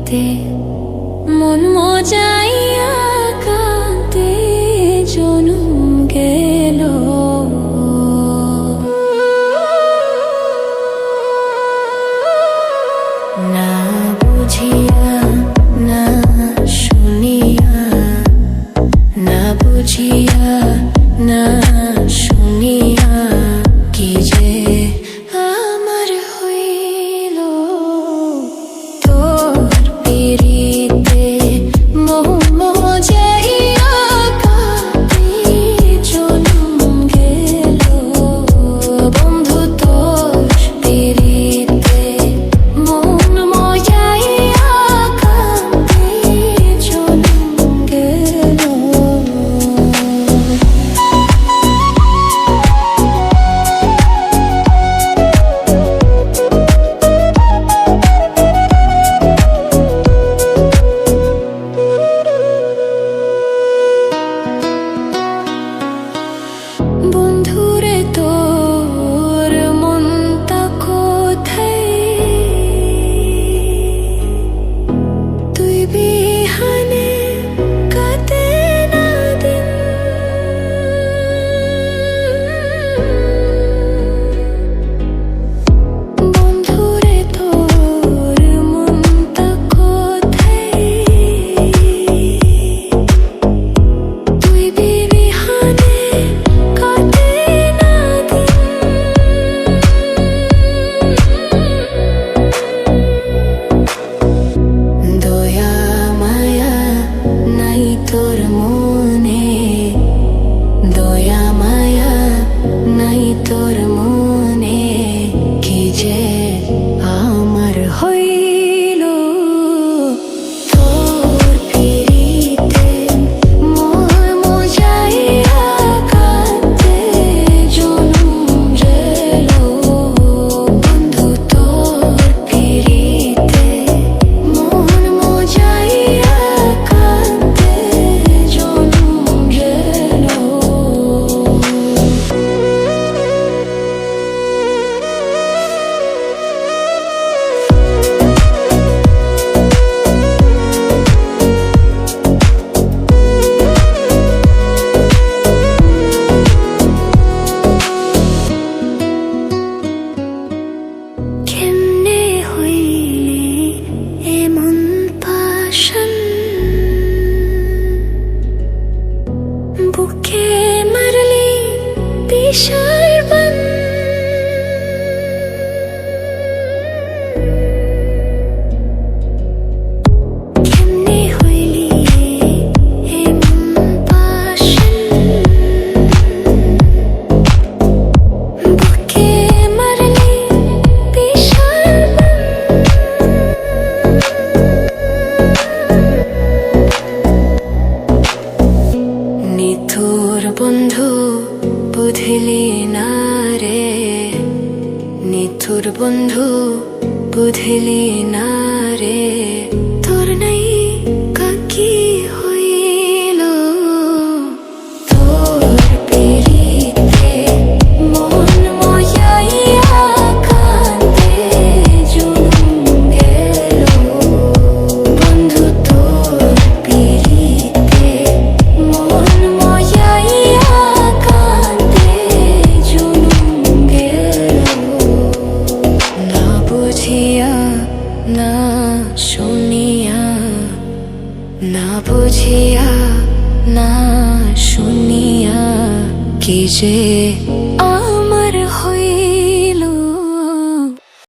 পিরিতে মন মজাইয়া কাঁদে জনম গেল। না বুঝিয়া না শুনিয়া, না বুঝিয়া না শুনিয়া কি যে আমার হইল। তোর পিরিতে মোহ মজাইয়া কাঁদে জনম গেল। বন্ধু তোর পিরিতে মন মজাইয়া কাঁদে জনম গেল। বন্ধুরে তোর মনটা কোথায়, তুই বিহানে কাটে না দিন। বন্ধুরে তোর মনটা কোথায়, তুই বিহানে কাটে না দিন। দয়া মায়া নাই তোর মনে, দয়া মায়া নাই তোর মনে কি যে আমার হইল। তোর পিরিতে মোহ মজাইয়া কাঁদে জনম গেল। বন্ধু তোর পিরিতে মন মজাইয়া কাঁদে জনম গেল। কেমনে হইলি এমন পাষাণ, বুকে মারলি বিষার বাণ। কেমনে হইলি এমন পাষাণ, বুকে মারলি বিষার বাণ। নিথুর বন্ধু বুঝিলি না রে, নিথুর বন্ধু বুঝিলি না রে, তোর নাই কাকি হইল। তোর পিরিতে মন মজাইয়া কাঁদে জনম গেল। বন্ধু তোর পিরিতে মন মজাইয়া কাঁদে জনম গেল। না বুঝিয়া না শুনিয়া, না বুঝিয়া না শুনিয়া কি যে আমার হইল।